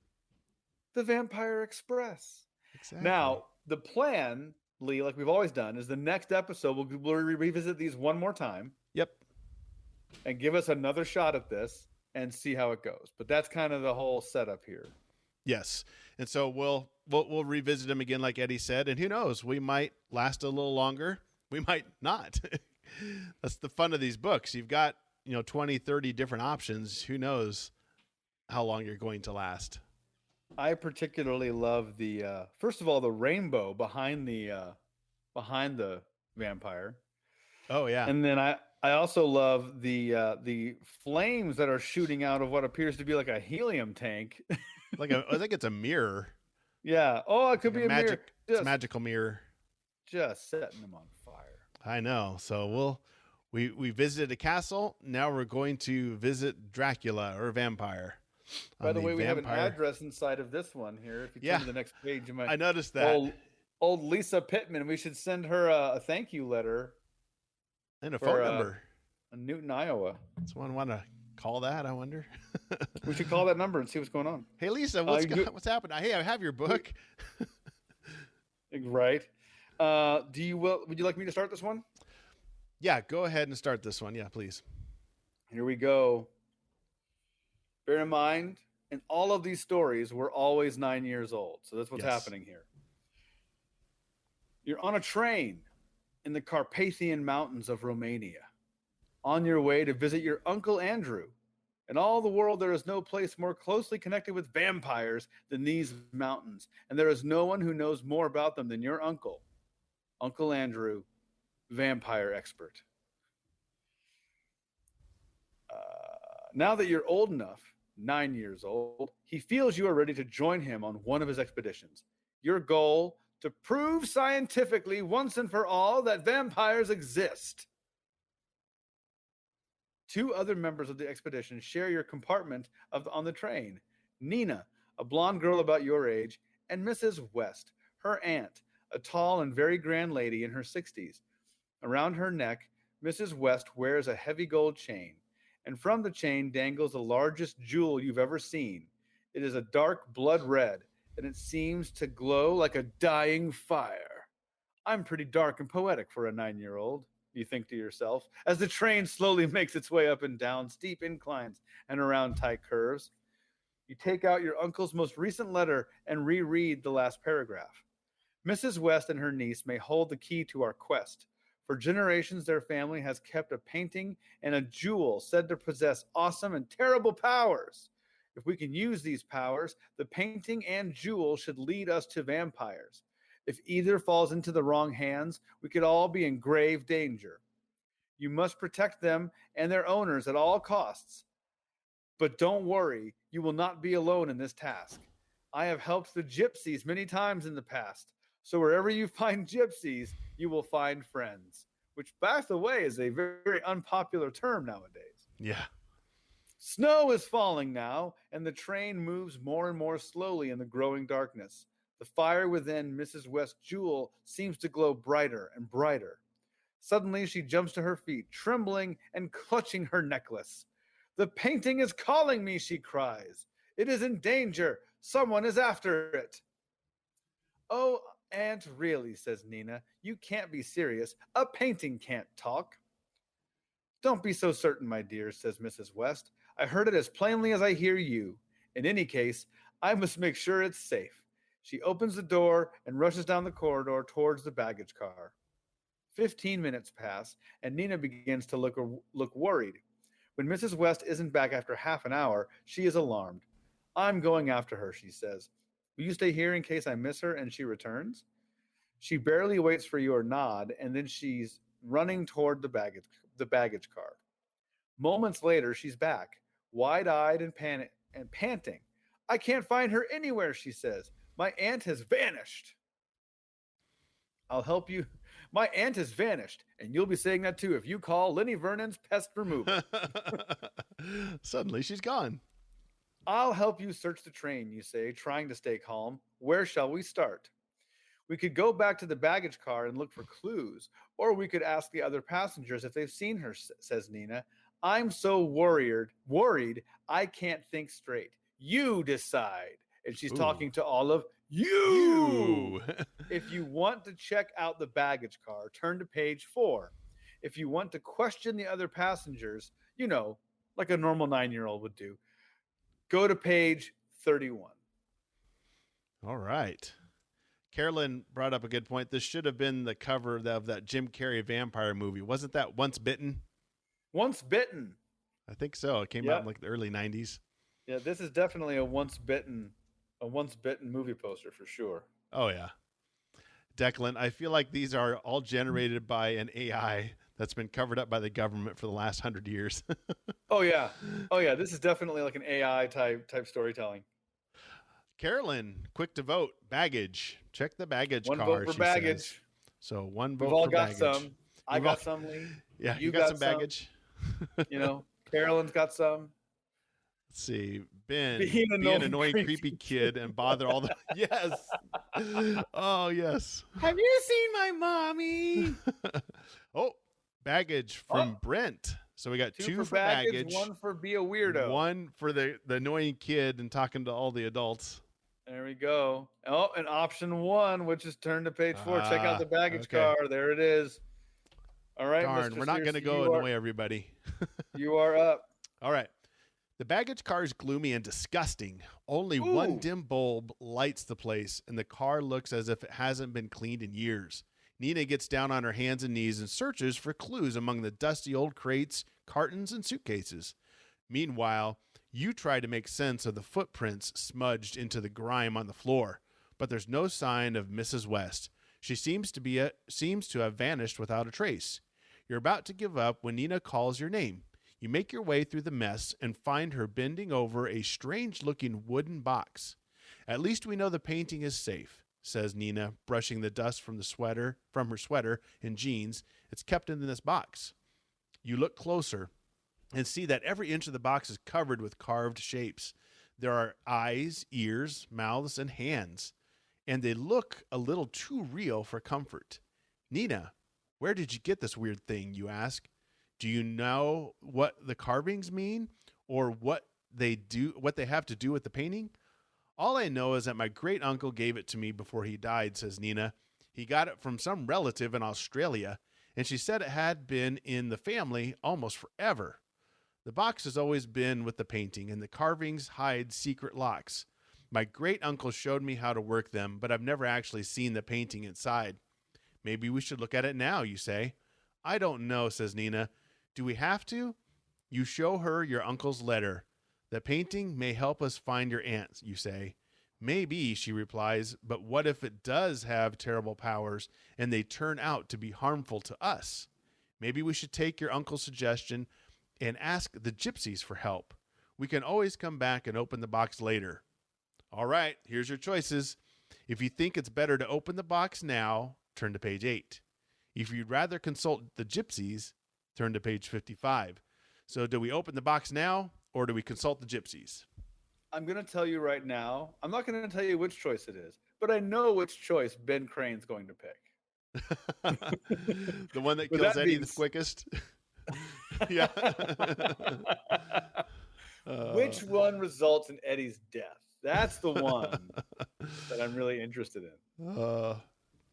The Vampire Express. Exactly. Now, the plan, Lee, like we've always done, is the next episode we'll revisit these one more time. Yep. And give us another shot at this and see how it goes. But that's kind of the whole setup here. Yes. And so we'll revisit them again, like Eddie said. And who knows, we might last a little longer. We might not. That's the fun of these books. You've got, 20, 30 different options. Who knows how long you're going to last. I particularly love the, first of all, the rainbow behind the vampire. Oh, yeah. And then I also love the flames that are shooting out of what appears to be like a helium tank. I think it's a mirror. Yeah. Oh, it could be a mirror. It's a magical mirror. Just setting them on fire. I know. So we visited a castle. Now we're going to visit Dracula or vampire. By the way, we have an address inside of this one here. If you turn to the next page, you might. I noticed that. Old Lisa Pittman. We should send her a thank you letter. And a phone number. In Newton, Iowa. Someone want to call that, I wonder? We should call that number and see what's going on. Hey, Lisa, what's happening? Hey, I have your book. Right. Would you like me to start this one? Yeah, go ahead and start this one. Yeah, please. Here we go. Bear in mind, in all of these stories, we're always 9 years old. So that's what's happening here. You're on a train in the Carpathian Mountains of Romania, on your way to visit your Uncle Andrew, In all the world, there is no place more closely connected with vampires than these mountains, and there is no one who knows more about them than your uncle, Uncle Andrew, vampire expert. Now that you're old enough, 9 years old, he feels you are ready to join him on one of his expeditions. Your goal, to prove scientifically once and for all that vampires exist. 2 other members of the expedition share your compartment on the train. Nina, a blonde girl about your age, and Mrs. West, her aunt, a tall and very grand lady in her 60s. Around her neck, Mrs. West wears a heavy gold chain, and from the chain dangles the largest jewel you've ever seen. It is a dark blood red, and it seems to glow like a dying fire. I'm pretty dark and poetic for a 9-year-old, you think to yourself, as the train slowly makes its way up and down steep inclines and around tight curves. You take out your uncle's most recent letter and reread the last paragraph. Mrs. West and her niece may hold the key to our quest. For generations, their family has kept a painting and a jewel said to possess awesome and terrible powers. If we can use these powers, the painting and jewel should lead us to vampires. If either falls into the wrong hands, we could all be in grave danger. You must protect them and their owners at all costs. But don't worry, you will not be alone in this task. I have helped the gypsies many times in the past, so wherever you find gypsies, you will find friends, which, by the way, is a very unpopular term nowadays. Yeah. Snow is falling now, and the train moves more and more slowly in the growing darkness. The fire within Mrs. West's jewel seems to glow brighter and brighter. Suddenly, she jumps to her feet, trembling and clutching her necklace. The painting is calling me, she cries. It is in danger. Someone is after it. Oh, Aunt, really, says Nina. You can't be serious. A painting can't talk. Don't be so certain, my dear, says Mrs. West. I heard it as plainly as I hear you. In any case, I must make sure it's safe. She opens the door and rushes down the corridor towards the baggage car. 15 minutes pass, and Nina begins to look worried. When Mrs. West isn't back after half an hour, she is alarmed. I'm going after her, she says. Will you stay here in case I miss her and she returns? She barely waits for your nod, and then she's running toward the baggage car. Moments later, she's back, wide-eyed and panting. I can't find her anywhere, she says. My aunt has vanished. I'll help you. My aunt has vanished, and you'll be saying that too if you call Lenny Vernon's Pest Removal. Suddenly she's gone. I'll help you search the train, you say, trying to stay calm. Where shall we start? We could go back to the baggage car and look for clues, or we could ask the other passengers if they've seen her, says Nina. I'm so worried, I can't think straight. You decide. And she's talking to all of you. If you want to check out the baggage car, turn to page 4. If you want to question the other passengers, like a normal 9-year-old would do, go to page 31. All right. Carolyn brought up a good point. This should have been the cover of that Jim Carrey vampire movie. Wasn't that Once Bitten? Once Bitten. I think so. It came out in like the early 90s. Yeah, this is definitely a Once Bitten movie poster for sure. Oh, yeah. Declan, I feel like these are all generated by an AI that's been covered up by the government for the last 100 years. Oh, yeah. This is definitely like an AI type storytelling. Carolyn, quick to vote. Baggage. Check the baggage car. One vote for baggage. Says. So one vote We've all for got baggage. some. I got some, Lee. Yeah, you got some baggage. Carolyn's got some. Let's see. Ben, being an annoying creepy kid and bother all the... Yes. Oh, yes. Have you seen my mommy? Oh, baggage from Brent. So we got two for baggage. One for be a weirdo. One for the annoying kid and talking to all the adults. There we go. Oh, and option 1, which is turn to page 4. Check out the baggage car. There it is. All right. Darn, we're not going to go annoy everybody. You are up. All right. The baggage car is gloomy and disgusting. Only one dim bulb lights the place, and the car looks as if it hasn't been cleaned in years. Nina gets down on her hands and knees and searches for clues among the dusty old crates, cartons, and suitcases. Meanwhile, you try to make sense of the footprints smudged into the grime on the floor, but there's no sign of Mrs. West. She seems to have vanished without a trace. You're about to give up when Nina calls your name. You make your way through the mess and find her bending over a strange-looking wooden box. At least we know the painting is safe, says Nina, brushing the dust from her sweater and jeans. It's kept in this box. You look closer and see that every inch of the box is covered with carved shapes. There are eyes, ears, mouths, and hands, and they look a little too real for comfort. Nina, where did you get this weird thing, you ask? Do you know what the carvings mean or what they have to do with the painting? All I know is that my great uncle gave it to me before he died, says Nina. He got it from some relative in Australia, and she said it had been in the family almost forever. The box has always been with the painting, and the carvings hide secret locks. My great uncle showed me how to work them, but I've never actually seen the painting inside. Maybe we should look at it now, you say. I don't know, says Nina. Do we have to? You show her your uncle's letter. The painting may help us find your aunt, you say. Maybe, she replies, but what if it does have terrible powers and they turn out to be harmful to us? Maybe we should take your uncle's suggestion and ask the gypsies for help. We can always come back and open the box later. All right, here's your choices. If you think it's better to open the box now, turn to page 8. If you'd rather consult the gypsies, turn to page 55. So do we open the box now or do we consult the gypsies? I'm going to tell you right now. I'm not going to tell you which choice it is, but I know which choice Ben Crane's going to pick. The one that kills Eddie the quickest? Yeah. Which one results in Eddie's death? That's the one that I'm really interested in.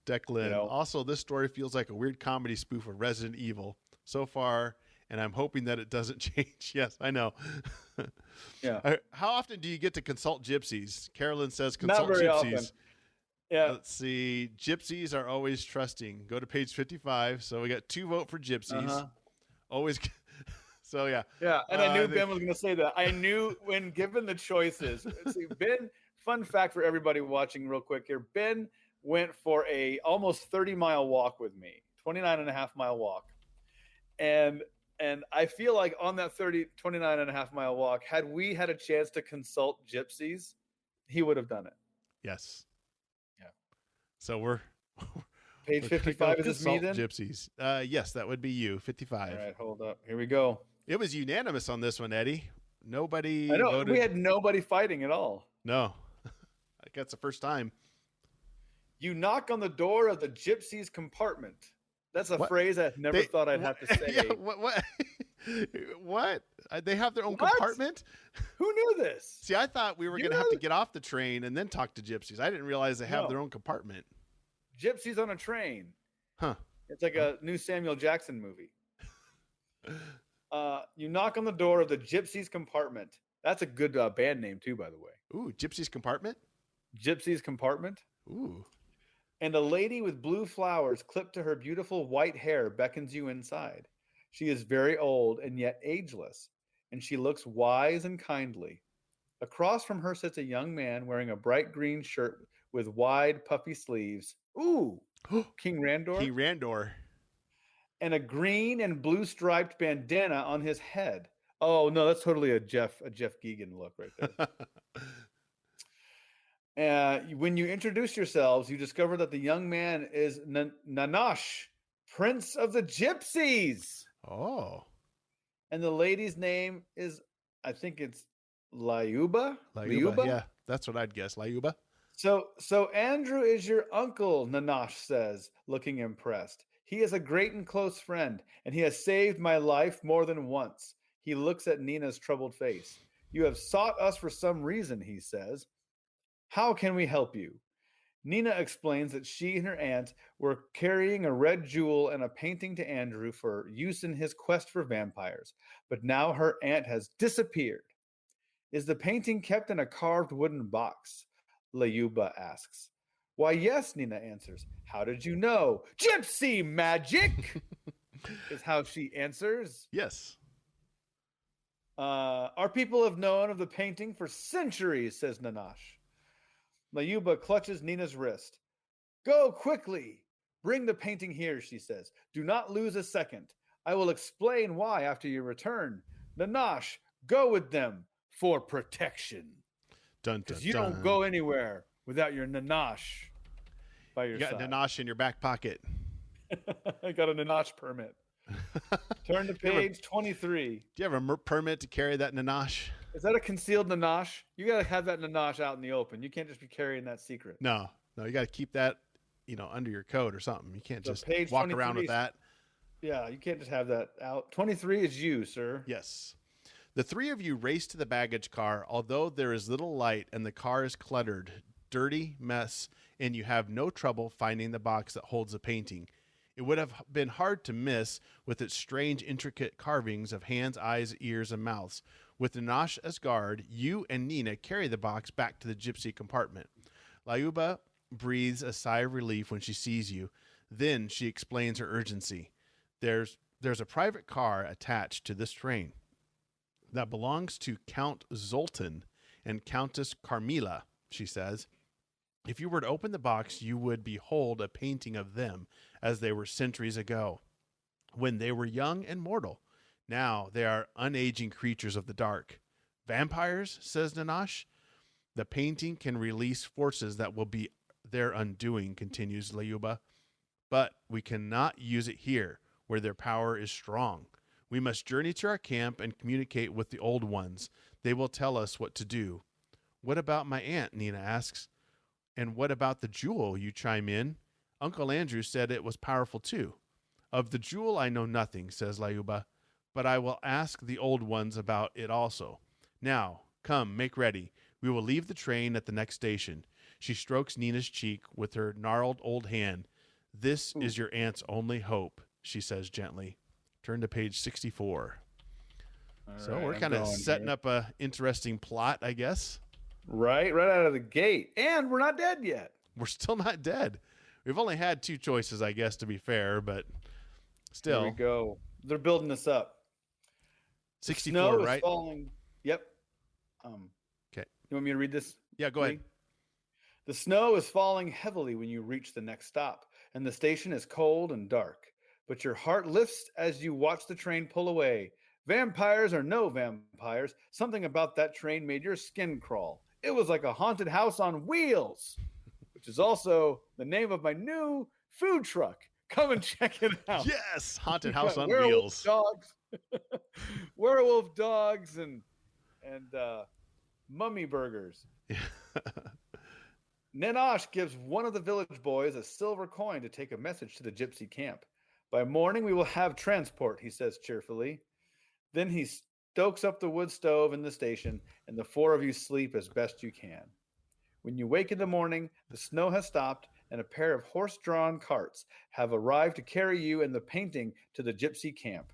Declan. You know, also, this story feels like a weird comedy spoof of Resident Evil so far, and I'm hoping that it doesn't change. Yes, I know. Yeah. How often do you get to consult gypsies? Carolyn says consult Not very gypsies. often. Yeah. Let's see. Gypsies are always trusting. Go to page 55. So we got 2 vote for gypsies. Uh-huh. Always. So, yeah. Yeah, and I knew Ben was going to say that. I knew when given the choices. See, Ben, fun fact for everybody watching real quick here. Ben went for a almost 30-mile walk with me, 29.5-mile walk. And I feel like on that 29.5-mile walk, had we had a chance to consult gypsies, he would have done it. Yes. Yeah. So we're page 55 is this me then? Gypsies. Yes, that would be you. 55. All right, hold up. Here we go. It was unanimous on this one, Eddie. Nobody I know. voted. We had nobody fighting at all. No. I guess it's the first time. You knock on the door of the gypsy's compartment. That's a phrase I never thought I'd have to say. Yeah, what? What? They have their own compartment? Who knew this? See, I thought we were going to have to get off the train and then talk to gypsies. I didn't realize they have their own compartment. Gypsies on a train. Huh. It's like a new Samuel Jackson movie. You knock on the door of the gypsy's compartment. That's a good band name too, by the way. Ooh, Gypsy's Compartment? Gypsy's Compartment. Ooh. And a lady with blue flowers clipped to her beautiful white hair beckons you inside. She is very old and yet ageless, and she looks wise and kindly. Across from her sits a young man wearing a bright green shirt with wide, puffy sleeves. Ooh, King Randor. King Randor. And a green and blue striped bandana on his head. Oh no, that's totally a Jeff Geegan look right there. When you introduce yourselves, you discover that the young man is Nanash, Prince of the Gypsies. Oh. And the lady's name is, I think it's Layuba. Layuba? Yeah, that's what I'd guess. Layuba. So Andrew is your uncle, Nanash says, looking impressed. He is a great and close friend, and he has saved my life more than once. He looks at Nina's troubled face. You have sought us for some reason, he says. How can we help you? Nina explains that she and her aunt were carrying a red jewel and a painting to Andrew for use in his quest for vampires, but now her aunt has disappeared. Is the painting kept in a carved wooden box? Layuba asks. Why, yes, Nina answers. How did you know? Gypsy magic is how she answers. Yes. Our people have known of the painting for centuries, says Nanash. Layuba clutches Nina's wrist. Go quickly. Bring the painting here, she says. Do not lose a second. I will explain why after you return. Nanash, go with them for protection. Dun, dun, Because you dun. don't go anywhere without your Nanash by your You got side. Nanash in your back pocket. I got a Nanash permit. Turn to page 23. Do you have a permit to carry that Nanash? Is that a concealed Nanash? You got to have that Nanash out in the open. You can't just be carrying that secret. No, you got to keep that, under your coat or something. You can't So just page walk around 23 with that. Yeah, you can't just have that out. 23 is you, sir. Yes. The three of you race to the baggage car, although there is little light and the car is cluttered, dirty mess, and you have no trouble finding the box that holds the painting. It would have been hard to miss with its strange, intricate carvings of hands, eyes, ears, and mouths. With Nanash as guard, you and Nina carry the box back to the gypsy compartment. Layuba breathes a sigh of relief when she sees you. Then she explains her urgency. There's a private car attached to this train that belongs to Count Zoltan and Countess Carmila, she says. If you were to open the box, you would behold a painting of them as they were centuries ago, when they were young and mortal. Now they are unaging creatures of the dark. Vampires, says Nanash. The painting can release forces that will be their undoing, continues Layuba. But we cannot use it here, where their power is strong. We must journey to our camp and communicate with the old ones. They will tell us what to do. What about my aunt? Nina asks. And what about the jewel? You chime in. Uncle Andrew said it was powerful too. Of the jewel I know nothing, says Layuba, but I will ask the old ones about it also. Now, come, make ready. We will leave the train at the next station. She strokes Nina's cheek with her gnarled old hand. This is your aunt's only hope, she says gently. Turn to page 64. So we're kind of setting up a interesting plot, I guess. Right out of the gate. And we're not dead yet. We're still not dead. We've only had two choices, I guess, to be fair, but still. Here we go. They're building this up. 64, Snow right? is falling. Yep. Okay. You want me to read this? Yeah, go ahead. The snow is falling heavily when you reach the next stop, and the station is cold and dark. But your heart lifts as you watch the train pull away. Vampires or no vampires, something about that train made your skin crawl. It was like a haunted house on wheels, which is also the name of my new food truck. Come and check it out. Yes, haunted house on werewolf wheels. Dogs, werewolf dogs, and mummy burgers. Nanash gives one of the village boys a silver coin to take a message to the gypsy camp. By morning we will have transport, he says cheerfully. Then he stokes up the wood stove in the station, and the four of you sleep as best you can. When you wake in the morning, the snow has stopped, and a pair of horse-drawn carts have arrived to carry you and the painting to the gypsy camp.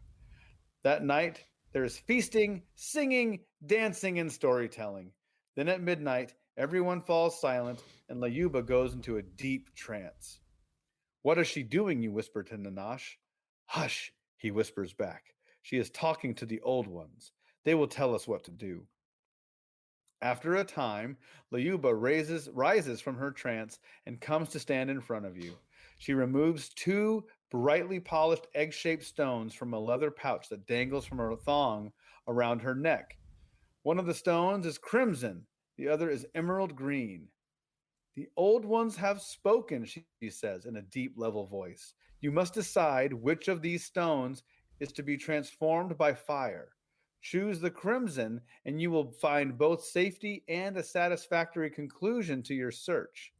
That night, there is feasting, singing, dancing, and storytelling. Then at midnight, everyone falls silent, and Layuba goes into a deep trance. What is she doing? You whisper to Nanash. Hush, he whispers back. She is talking to the old ones. They will tell us what to do. After a time, Layuba rises from her trance and comes to stand in front of you. She removes two brightly polished egg-shaped stones from a leather pouch that dangles from her thong around her neck. One of the stones is crimson. The other is emerald green. The old ones have spoken, she says in a deep, level voice. You must decide which of these stones is to be transformed by fire. Choose the crimson, and you will find both safety and a satisfactory conclusion to your search.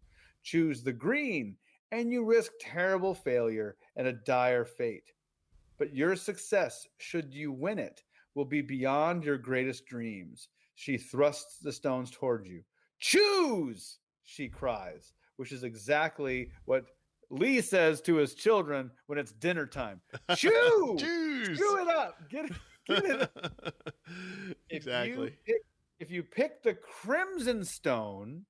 Choose the green, and you risk terrible failure and a dire fate. But your success, should you win it, will be beyond your greatest dreams. She thrusts the stones toward you. Choose, she cries, which is exactly what Lee says to his children when it's dinner time. Choose! Choose! Chew it up! Get it up! Exactly. If you pick the crimson stone,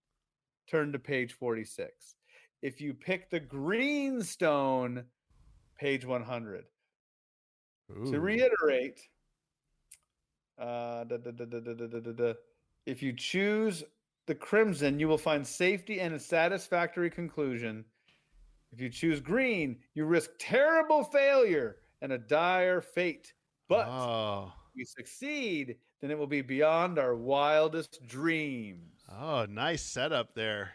turn to page 46. If you pick the green stone, page 100. Ooh. To reiterate, If you choose the crimson, you will find safety and a satisfactory conclusion. If you choose green, you risk terrible failure and a dire fate. But Oh, if we succeed, then it will be beyond our wildest dreams. oh, nice setup there.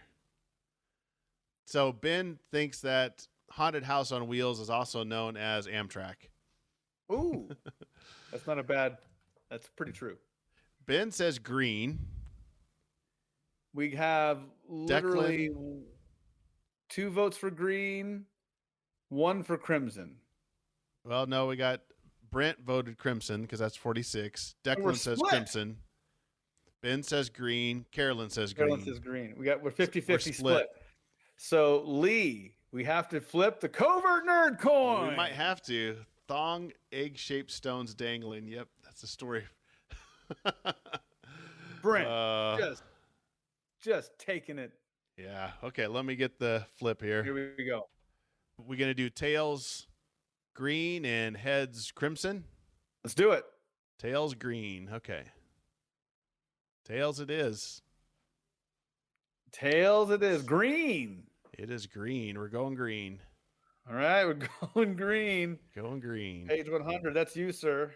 So Ben thinks that Haunted House on Wheels is also known as Amtrak. Ooh, that's not a bad. That's pretty true. Ben says green. We have literally 2 votes for green, 1 for crimson. Well, no, we got Brent voted crimson because that's 46. Declan says split. crimson. Ben says green. Carolyn says green. Carolyn says green. We're 50-50 split. So Lee, we have to flip the covert nerd coin. We might have to. Thong egg-shaped stones dangling. Yep, that's the story. Brent, just taking it. Yeah. Okay, let me get the flip here. Here we go. We're going to do tails green and heads crimson. Let's do it. Tails green. Okay. Tails it is. Tails it is. Green. It is green. We're going green. All right, we're going green. Going green. Page 100. That's you, sir.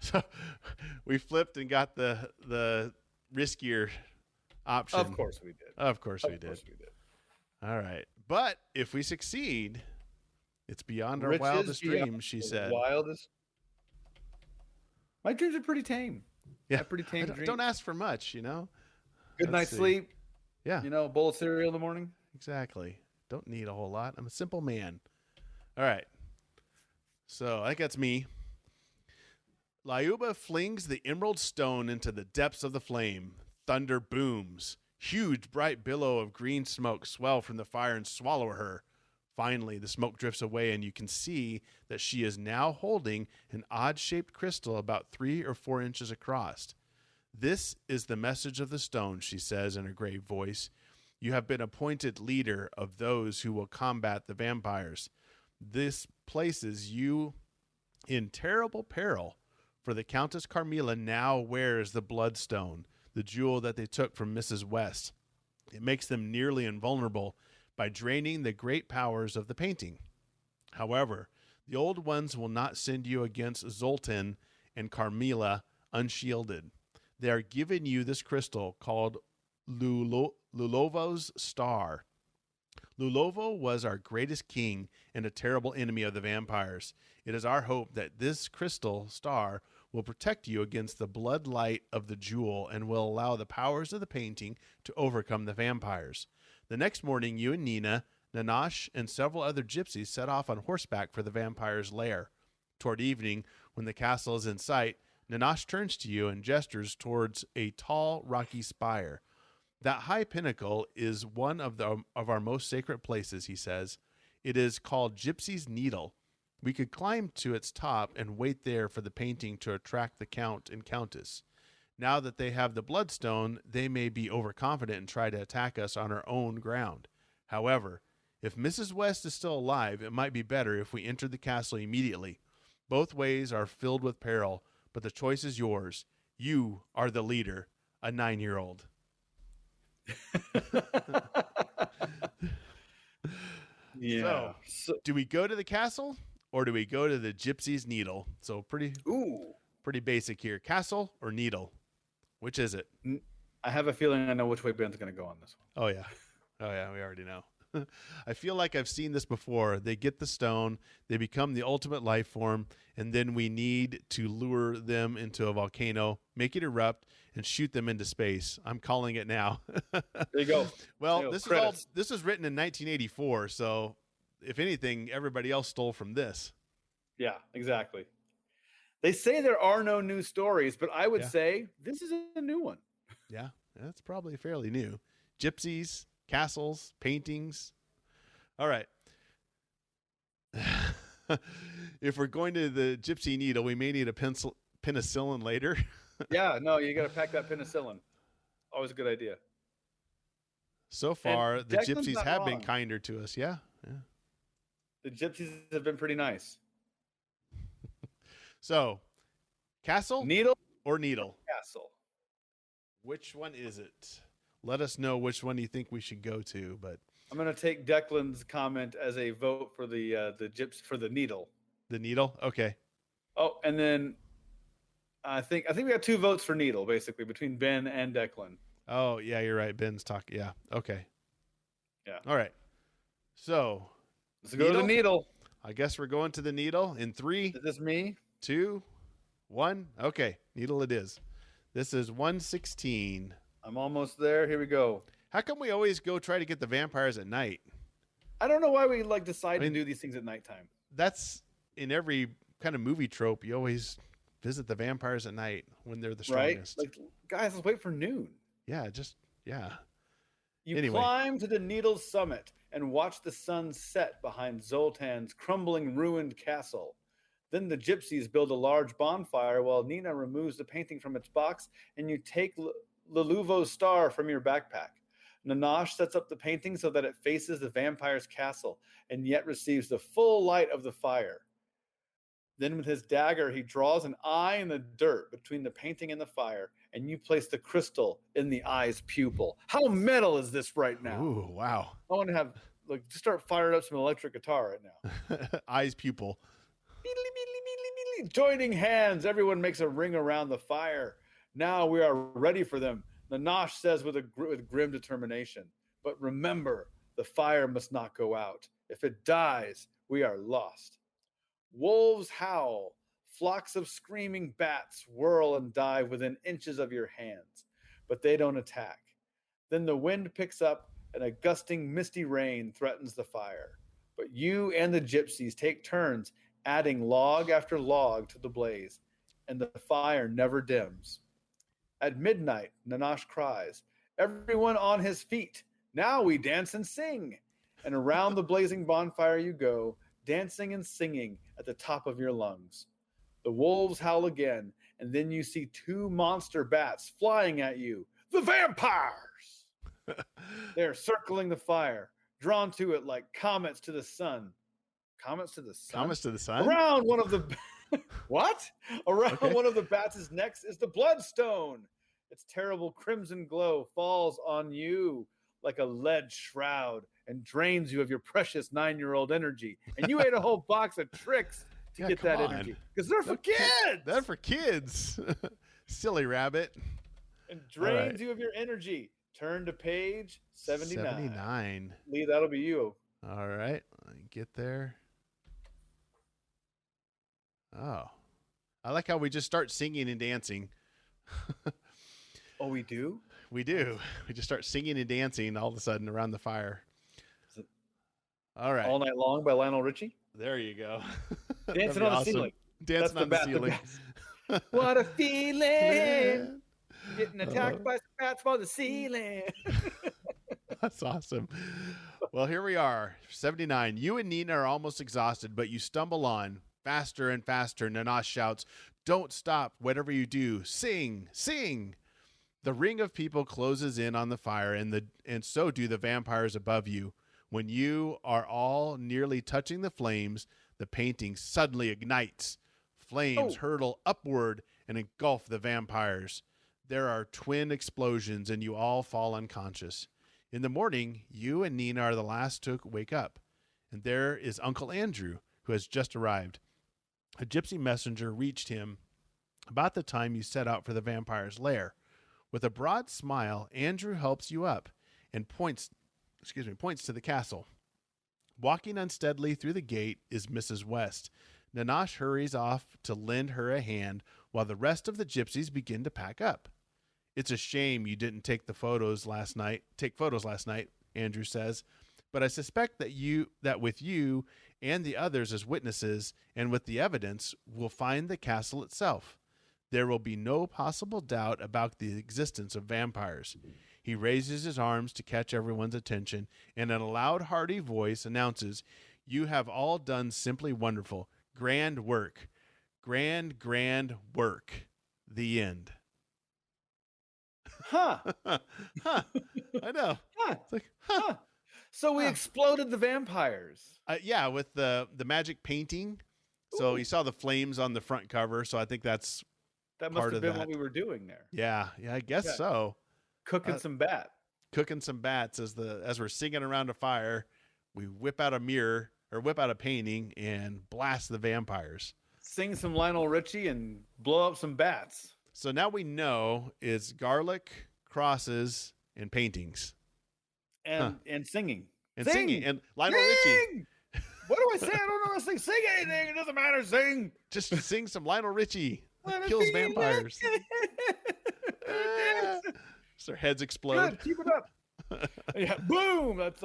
So we flipped and got the riskier option. Of course we did. Of course we did. All right. But if we succeed, it's beyond our wildest dreams, she said. Wildest. My dreams are pretty tame. Yeah. Pretty tame dreams. Don't ask for much, you know. Good night's sleep. Yeah. You know, a bowl of cereal in the morning. Exactly. Don't need a whole lot. I'm a simple man. All right. So I think that's me. Lyuba flings the emerald stone into the depths of the flame. Thunder booms. Huge bright billow of green smoke swell from the fire and swallow her. Finally, the smoke drifts away and you can see that she is now holding an odd-shaped crystal about 3 or 4 inches across. This is the message of the stone, she says in her grave voice. You have been appointed leader of those who will combat the vampires. This places you in terrible peril, for the Countess Carmilla now wears the bloodstone, the jewel that they took from Mrs. West. It makes them nearly invulnerable by draining the great powers of the painting. However, the old ones will not send you against Zoltan and Carmilla unshielded. They are giving you this crystal called Lulovo's Star. Lulovo was our greatest king and a terrible enemy of the vampires. It is our hope that this crystal star will protect you against the blood light of the jewel and will allow the powers of the painting to overcome the vampires. The next morning, you and Nina, Nanash, and several other gypsies set off on horseback for the vampire's lair. Toward evening, when the castle is in sight, Nanash turns to you and gestures towards a tall, rocky spire. That high pinnacle is one of our most sacred places, he says. It is called Gypsy's Needle. We could climb to its top and wait there for the painting to attract the Count and Countess. Now that they have the bloodstone, they may be overconfident and try to attack us on our own ground. However, if Mrs. West is still alive, it might be better if we enter the castle immediately. Both ways are filled with peril, but the choice is yours. You are the leader, a 9-year-old. Yeah. So, do we go to the castle or do we go to the Gypsy's Needle? So pretty basic here. Castle or needle? Which is it? I have a feeling I know which way Ben's going to go on this one. Oh yeah. We already know. I feel like I've seen this before. They get the stone, they become the ultimate life form, and then we need to lure them into a volcano, make it erupt, and shoot them into space. I'm calling it now. There you go. Well, this was written in 1984, so if anything, everybody else stole from this. Yeah, exactly. They say there are no new stories, but I would say this is a new one. Yeah, that's probably fairly new. Gypsies, castles, paintings. All right. If we're going to the Gypsy Needle, we may need a penicillin later. Yeah, no, you got to pack that penicillin. Always a good idea. So far, And the Declan's gypsies not have been wrong. kinder to us. Yeah. The gypsies have been pretty nice. So, castle Needle or Needle? Castle. Which one is it? Let us know which one you think we should go to. But I'm going to take Declan's comment as a vote for the gyps for the Needle. the Needle? Okay. Oh, and then I think we got 2 votes for Needle, basically, between Ben and Declan. Oh, yeah, you're right. Ben's talking. Yeah. Okay. Yeah. All right. So Let's go to the Needle. I guess we're going to the Needle in 3, Is this me? 2, 1. Okay. Needle it is. This is 116. I'm almost there. Here we go. How come we always go try to get the vampires at night? I don't know why we decide to do these things at nighttime. That's in every kind of movie trope. You always visit the vampires at night when they're the strongest. Right? Like, guys, let's wait for noon. Yeah. You Anyway. climb to the Needle's summit and watch the sun set behind Zoltan's crumbling, ruined castle. Then the gypsies build a large bonfire while Nina removes the painting from its box, and you take Leluvo's star from your backpack. Nanash sets up the painting so that it faces the vampire's castle and yet receives the full light of the fire. Then with his dagger, he draws an eye in the dirt between the painting and the fire, and you place the crystal in the eye's pupil. How metal is this right now? Ooh, wow. I want to have, just start firing up some electric guitar right now. Eyes pupil. Joining hands, everyone makes a ring around the fire. Now we are ready for them, Nanash says with grim determination. But remember, the fire must not go out. If it dies, we are lost. Wolves howl. Flocks of screaming bats whirl and dive within inches of your hands, but they don't attack. Then the wind picks up and a gusting, misty rain threatens the fire. But you and the gypsies take turns adding log after log to the blaze, and the fire never dims. At midnight, Nanash cries, "Everyone on his feet! Now we dance and sing!" And around the blazing bonfire you go, dancing and singing at the top of your lungs. The wolves howl again, and then you see 2 monster bats flying at you. The vampires! They're circling the fire, drawn to it like comets to the sun. Comets to the sun? Comets to the sun? Around one of the... What? Around one of the bats' necks is the bloodstone. Its terrible crimson glow falls on you like a lead shroud and drains you of your precious 9-year-old energy. And you ate a whole box of tricks to get that energy. Because they're for kids! They're for kids. Silly rabbit. And drains you of your energy. Turn to page 79. Lee, that'll be you. All right. Let me get there. Oh. I like how we just start singing and dancing. Oh, we do? We do. We just start singing and dancing all of a sudden around the fire. All right. All Night Long by Lionel Richie? There you go. Dancing on the ceiling. Dancing on the ceiling. What a feeling. Getting attacked by bats on the ceiling. That's awesome. Well, here we are. 79. You and Nina are almost exhausted, but you stumble on. Faster and faster, Nanash shouts, "Don't stop, whatever you do. Sing, sing." The ring of people closes in on the fire, and so do the vampires above you. When you are all nearly touching the flames, the painting suddenly ignites. Flames hurtle upward and engulf the vampires. There are twin explosions, and you all fall unconscious. In the morning, you and Nina are the last to wake up, and there is Uncle Andrew, who has just arrived. A gypsy messenger reached him about the time you set out for the vampire's lair. With a broad smile, Andrew helps you up and points to the castle. Walking unsteadily through the gate is Mrs. West. Nanash hurries off to lend her a hand while the rest of the gypsies begin to pack up. "It's a shame you didn't take photos last night, Andrew says. But I suspect that with you and the others as witnesses and with the evidence, we'll find the castle itself. There will be no possible doubt about the existence of vampires." He raises his arms to catch everyone's attention and in a loud, hearty voice announces, "You have all done simply wonderful. Grand work. Grand work. The end." Huh. Huh. I know. Huh. It's like, huh. So we exploded the vampires. Yeah, with the magic painting. So you saw the flames on the front cover. So I think that's That must part have of been that. what we were doing there. Yeah, I guess Yeah. so. Cooking some bat. Cooking some bats as we're singing around a fire, we whip out a mirror or whip out a painting and blast the vampires. Sing some Lionel Richie and blow up some bats. So now we know it's garlic, crosses, and paintings. And singing. And Sing! singing. And Lionel Sing! Richie. What do I say? I don't know how to sing. Sing anything. It doesn't matter. Sing. Just sing some Lionel Richie. Wanna Kills be vampires. So their heads explode. Good. Keep it up. Yeah. Boom. That's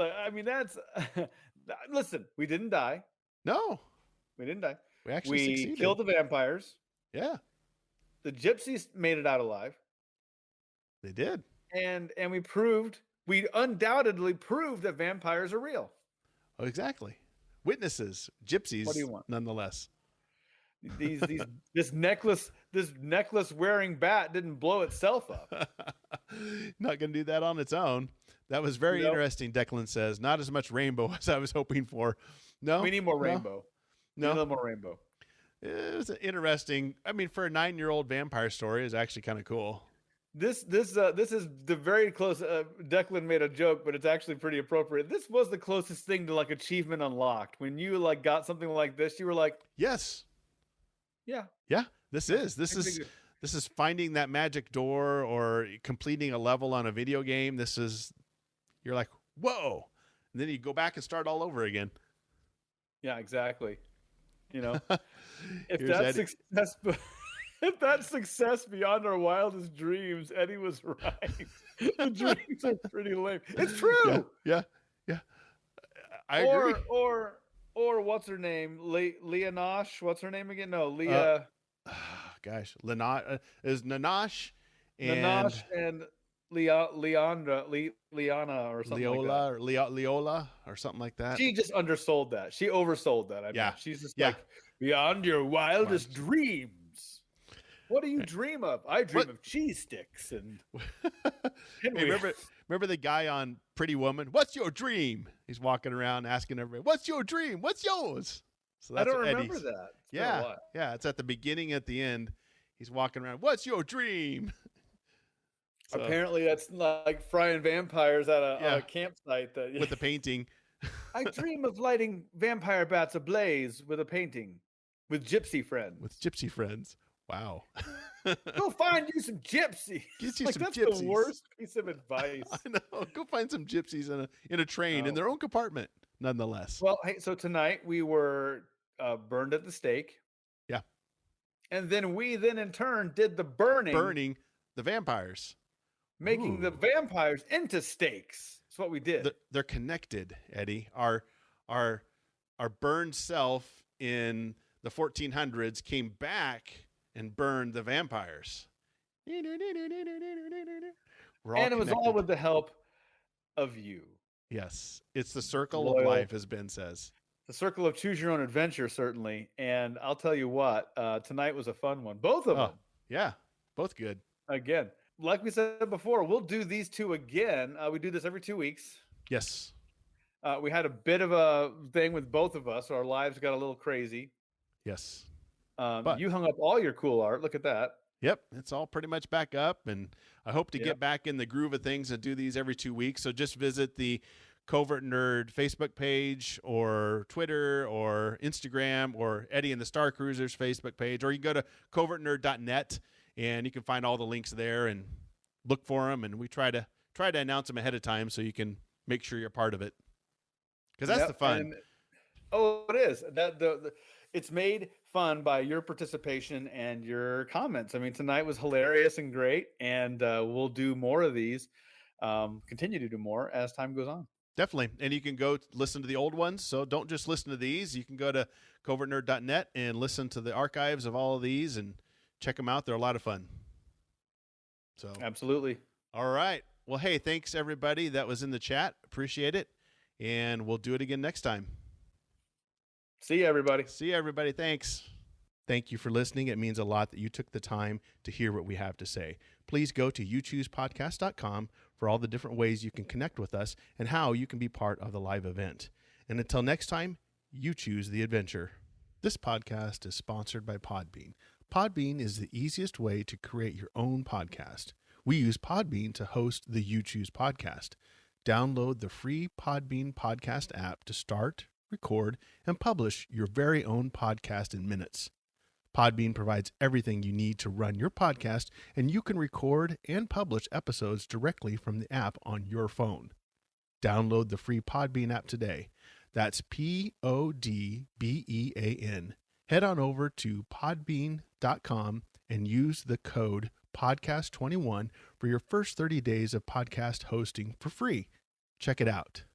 listen, we didn't die. No, We didn't die. we actually We succeeded. killed the vampires. Yeah, The gypsies made it out alive. they did. And we undoubtedly proved that vampires are real. Oh, exactly. Witnesses, gypsies. What do you want? Nonetheless. This necklace wearing bat didn't blow itself up. Not going to do that on its own. That was very Nope. interesting, Declan says. Not as much rainbow as I was hoping for. No. We need more no, rainbow. No. We need a little more rainbow. It was interesting. I mean, for a 9-year-old vampire story, is actually kind of cool. This is the very close. Declan made a joke, but it's actually pretty appropriate. This was the closest thing to like achievement unlocked. When you like got something like this, you were like, Yes. yeah. Yeah. This is finding that magic door or completing a level on a video game. You're like, whoa. And then you go back and start all over again. Yeah, exactly. You know, if Here's that's Eddie. success, if that's success beyond our wildest dreams, Eddie was right. The dreams are pretty lame. It's true. Yeah. I agree. Or what's her name? Leonosh. What's her name again? No, Leah. Gosh, is Nanash and Nanosh and Liana or something Leola like or Leola or something like that. that. She just undersold that. She oversold that. I mean, Yeah. she's just Yeah. like beyond your wildest dreams. What do you dream of? I dream of cheese sticks and. Hey, remember the guy on Pretty Woman? What's your dream? He's walking around asking everybody, "What's your dream? What's yours?" So I that's don't what remember Eddie's. that. It's been a while. Yeah. It's at the beginning, at the end. He's walking around. What's your dream? So, Apparently, that's like frying vampires at Yeah. a campsite. That with the painting. I dream of lighting vampire bats ablaze with a painting, with gypsy friends. With gypsy friends. Wow. Go find you some gypsy. Get you Like, some that's gypsies. the worst piece of advice. I know. Go find some gypsies in a train in Oh. their own compartment, nonetheless. Well, hey, so tonight we were burned at the stake. Yeah. And then we in turn did the burning the vampires. making the Ooh. vampires into stakes. That's what we did. They're connected, Eddie. Our burned self in the 1400s came back and burned the vampires. We're all And it was all connected. with the help of you. Yes. It's the circle Loyal. of life, as Ben says. The circle of choose your own adventure, certainly. And I'll tell you what, tonight was a fun one. Both of them. Yeah. Both good. Again, like we said before, we'll do these two again. We do this every 2 weeks. Yes. We had a bit of a thing with both of us. Our lives got a little crazy. Yes. But- You hung up all your cool art. Look at that. Yep, it's all pretty much back up, and I hope to Yep. get back in the groove of things and do these every 2 weeks. So just visit the Covert Nerd Facebook page or Twitter or Instagram or Eddie and the Star Cruisers Facebook page, or you can go to covertnerd.net and you can find all the links there and look for them. And we try to announce them ahead of time so you can make sure you're part of it, because that's Yep, the fun. and- it is. It's made fun by your participation and your comments. I mean, tonight was hilarious and great, and we'll do more of these. Continue to do more as time goes on. Definitely. And you can go listen to the old ones. So don't just listen to these. You can go to covertnerd.net and listen to the archives of all of these and check them out. They're a lot of fun. So, Absolutely. all right. Well, hey, thanks everybody that was in the chat. Appreciate it. And we'll do it again next time. See you, everybody. See you, everybody. Thanks. Thank you for listening. It means a lot that you took the time to hear what we have to say. Please go to youchoosepodcast.com for all the different ways you can connect with us and how you can be part of the live event. And until next time, you choose the adventure. This podcast is sponsored by Podbean. Podbean is the easiest way to create your own podcast. We use Podbean to host the You Choose podcast. Download the free Podbean podcast app to start, record, and publish your very own podcast in minutes. Podbean provides everything you need to run your podcast, and you can record and publish episodes directly from the app on your phone. Download the free Podbean app today. That's Podbean. Head on over to podbean.com and use the code podcast21 for your first 30 days of podcast hosting for free. Check it out.